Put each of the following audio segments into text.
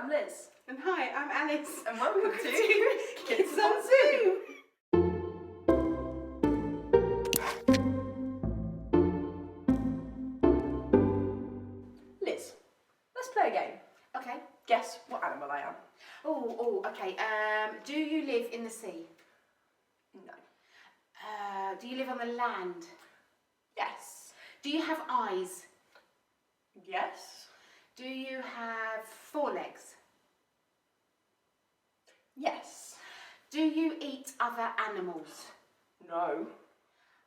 I'm Liz. And hi, I'm Alice. And welcome to Kids on Zoom. Liz, let's play a game. Okay. Guess what animal I am. Okay. Do you live in the sea? No. Do you live on the land? Yes. Do you have eyes? Yes. Do you have 4 legs? Yes. Do you eat other animals? No.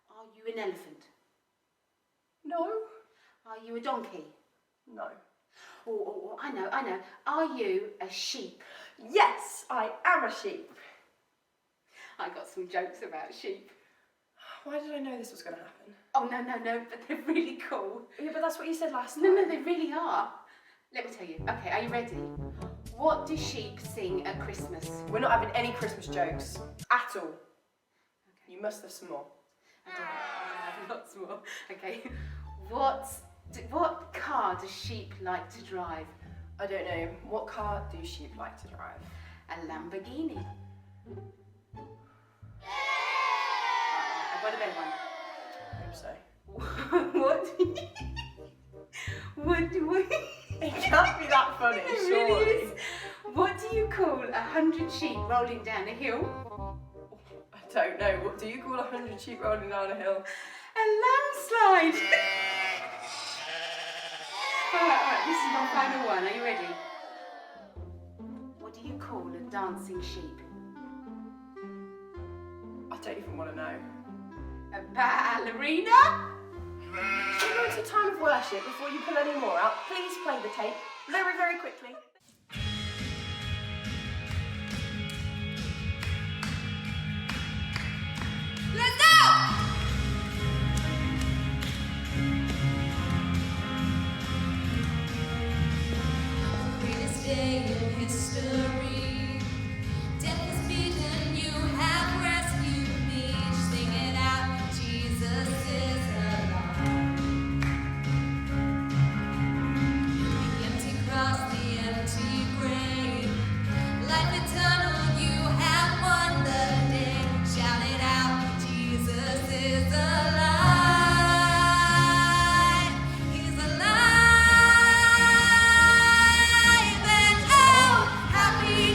Are you an elephant? No. Are you a donkey? No. I know. Are you a sheep? Yes, I am a sheep. I got some jokes about sheep. Why did I know this was going to happen? Oh, no, but they're really cool. Yeah, but that's what you said last time. No, they really are. Let me tell you. Okay, are you ready? What do sheep sing at Christmas? We're not having any Christmas jokes at all. Okay. You must have some more. I have lots more. Okay. What car do sheep like to drive? I don't know. What car do sheep like to drive? A Lamborghini. I've got a better one. I hope so. It can't be that funny, It surely. really is. What do you call 100 sheep rolling down a hill? I don't know. What do you call 100 sheep rolling down a hill? A landslide. Alright, this is my final one. Are you ready? What do you call a dancing sheep? I don't even want to know. A ballerina? Should we go into time of worship before you pull any more out? Please play the tape very, very quickly. Let's go! Greatest day in history. Death is beaten, you have rescued me. Sing it out, Jesus is alive. The empty cross, the empty grave. Life eternal, you have won the day. Shout it out, Jesus is alive. He's alive. And oh, happy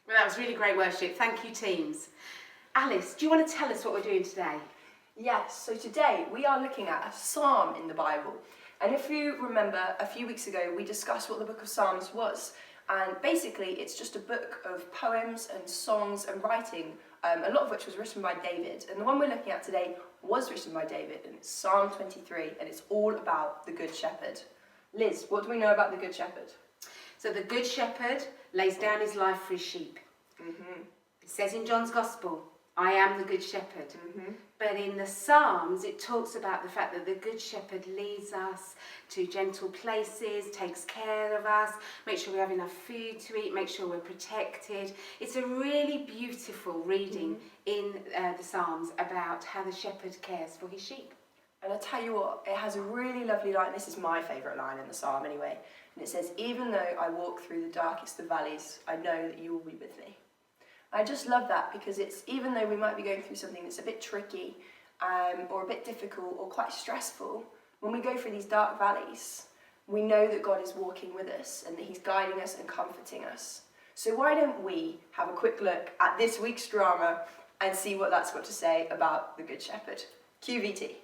Well, that was really great worship. Thank you, teams. Alice, do you want to tell us what we're doing today? Yes, so today we are looking at a psalm in the Bible. And if you remember, a few weeks ago we discussed what the book of Psalms was. And basically it's just a book of poems and songs and writing, a lot of which was written by David. And the one we're looking at today was written by David, and it's Psalm 23, and it's all about the Good Shepherd. Liz, what do we know about the Good Shepherd? So the Good Shepherd lays down his life for his sheep. It says in John's Gospel, I am the Good Shepherd. But in the Psalms, it talks about the fact that the Good Shepherd leads us to gentle places, takes care of us, makes sure we have enough food to eat, makes sure we're protected. It's a really beautiful reading in the Psalms about how the shepherd cares for his sheep. And I tell you what, it has a really lovely line. This is my favourite line in the psalm anyway. And it says, even though I walk through the darkest of valleys, I know that you will be with me. I just love that because it's, even though we might be going through something that's a bit tricky or a bit difficult or quite stressful, when we go through these dark valleys, we know that God is walking with us and that he's guiding us and comforting us. So why don't we have a quick look at this week's drama and see what that's got to say about the Good Shepherd. QVT.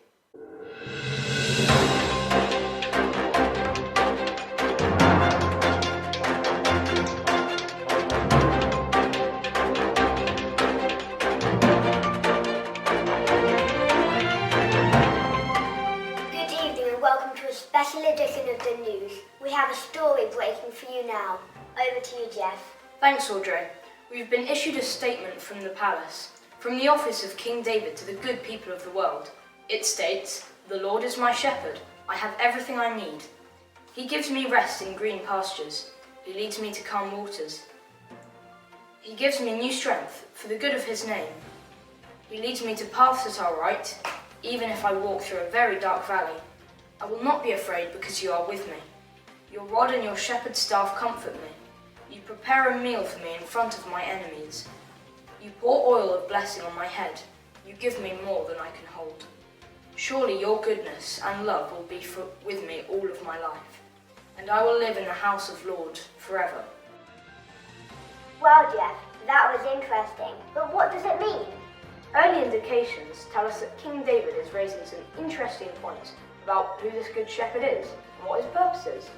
Special edition of the news. We have a story breaking for you now. Over to you, Jeff. Thanks, Audrey. We've been issued a statement from the palace, from the office of King David to the good people of the world. It states, "The Lord is my shepherd. I have everything I need. He gives me rest in green pastures. He leads me to calm waters. He gives me new strength for the good of his name. He leads me to paths that are right, even if I walk through a very dark valley. I will not be afraid because you are with me. Your rod and your shepherd's staff comfort me. You prepare a meal for me in front of my enemies. You pour oil of blessing on my head. You give me more than I can hold. Surely your goodness and love will be with me all of my life, and I will live in the house of Lord forever." Well, Jeff, that was interesting. But what does it mean? Early indications tell us that King David is raising some interesting points about who this good shepherd is and what his purpose is.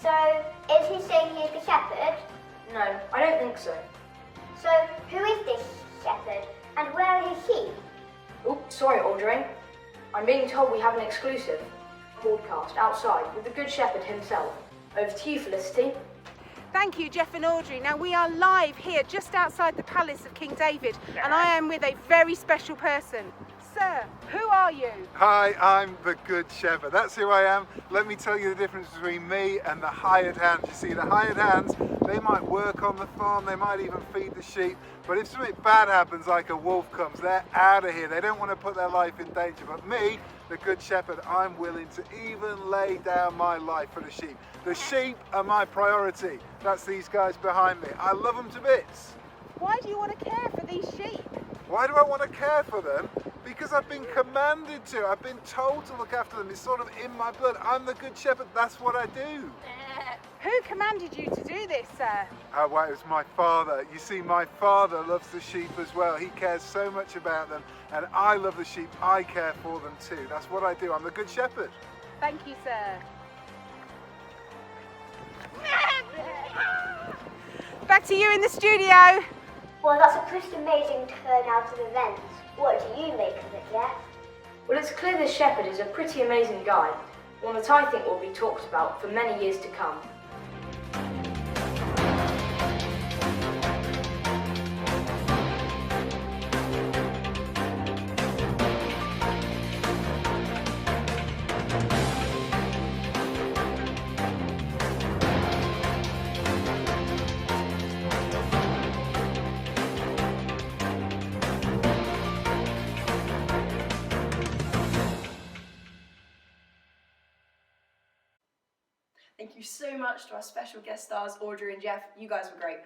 So, is he saying he is the shepherd? No, I don't think so. So, who is this shepherd and where are his sheep? Oh, sorry, Audrey. I'm being told we have an exclusive broadcast outside with the good shepherd himself. Over to you, Felicity. Thank you, Jeff and Audrey. Now we are live here just outside the palace of King David, and I am with a very special person. Sir, who are you? Hi, I'm the Good Shepherd. That's who I am. Let me tell you the difference between me and the hired hands. You see, the hired hands, they might work on the farm, they might even feed the sheep, but if something bad happens, like a wolf comes, they're out of here. They don't want to put their life in danger. But me, the Good Shepherd, I'm willing to even lay down my life for the sheep. The sheep are my priority. That's these guys behind me. I love them to bits. Why do you want to care for these sheep? Why do I want to care for them? Because I've been commanded to. I've been told to look after them. It's sort of in my blood. I'm the Good Shepherd. That's what I do. Who commanded you to do this, sir? Well, it was my father. You see, my father loves the sheep as well. He cares so much about them. And I love the sheep. I care for them too. That's what I do. I'm the Good Shepherd. Thank you, sir. Back to you in the studio. Well, that's a pretty amazing turnout of events. What do you make of it, Jeff? Well, it's clear this shepherd is a pretty amazing guy, one that I think will be talked about for many years to come. Thank you so much to our special guest stars, Audrey and Jeff. You guys were great.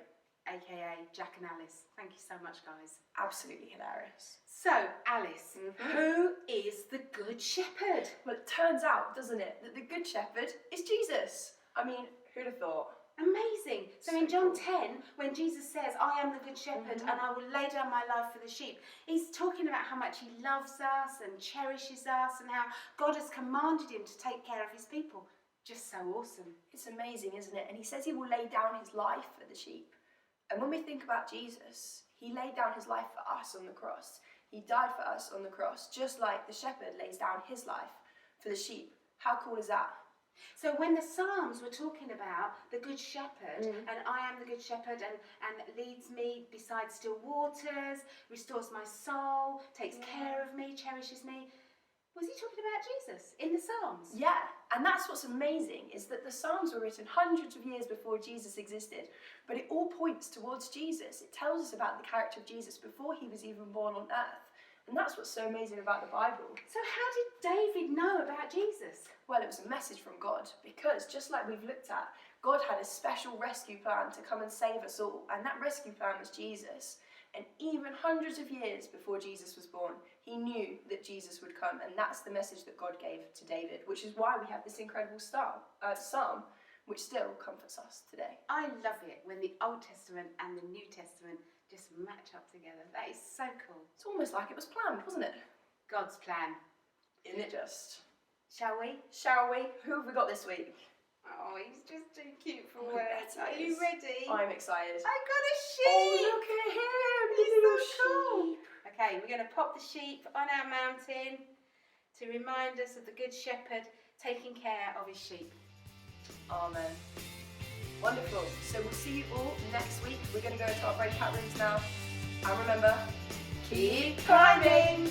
AKA Jack and Alice. Thank you so much, guys. Absolutely hilarious. So, Alice, who is the Good Shepherd? Well, it turns out, doesn't it, that the Good Shepherd is Jesus. I mean, who'd have thought? Amazing. So in John 10, when Jesus says, I am the good shepherd and I will lay down my life for the sheep, he's talking about how much he loves us and cherishes us and how God has commanded him to take care of his people. Just so awesome. It's amazing, isn't it? And he says he will lay down his life for the sheep. And when we think about Jesus, he laid down his life for us on the cross. He died for us on the cross, just like the shepherd lays down his life for the sheep. How cool is that? So when the Psalms were talking about the Good Shepherd, and I am the Good Shepherd, and leads me beside still waters, restores my soul, takes care of me, cherishes me, was he talking about Jesus in the Psalms? Yeah, and that's what's amazing, is that the Psalms were written hundreds of years before Jesus existed, but it all points towards Jesus. It tells us about the character of Jesus before he was even born on earth. And that's what's so amazing about the Bible. So how did David know about Jesus? Well, it was a message from God, because just like we've looked at, God had a special rescue plan to come and save us all, and that rescue plan was Jesus. And even hundreds of years before Jesus was born, he knew that Jesus would come, and that's the message that God gave to David, which is why we have this incredible psalm, which still comforts us today. I love it when the Old Testament and the New Testament just match up together. That is so cool. It's almost like it was planned, wasn't it? God's plan. Isn't it just? Shall we? Shall we? Who have we got this week? Oh, he's just too cute for Oh, words. bet Are he you is. ready? I'm excited. I got a sheep! Oh, look at him! He's Little so cool. sheep. Okay, we're going to pop the sheep on our mountain to remind us of the Good Shepherd taking care of his sheep. Amen. Wonderful. So we'll see you all next week. We're going to go into our breakout rooms now. And remember, keep climbing!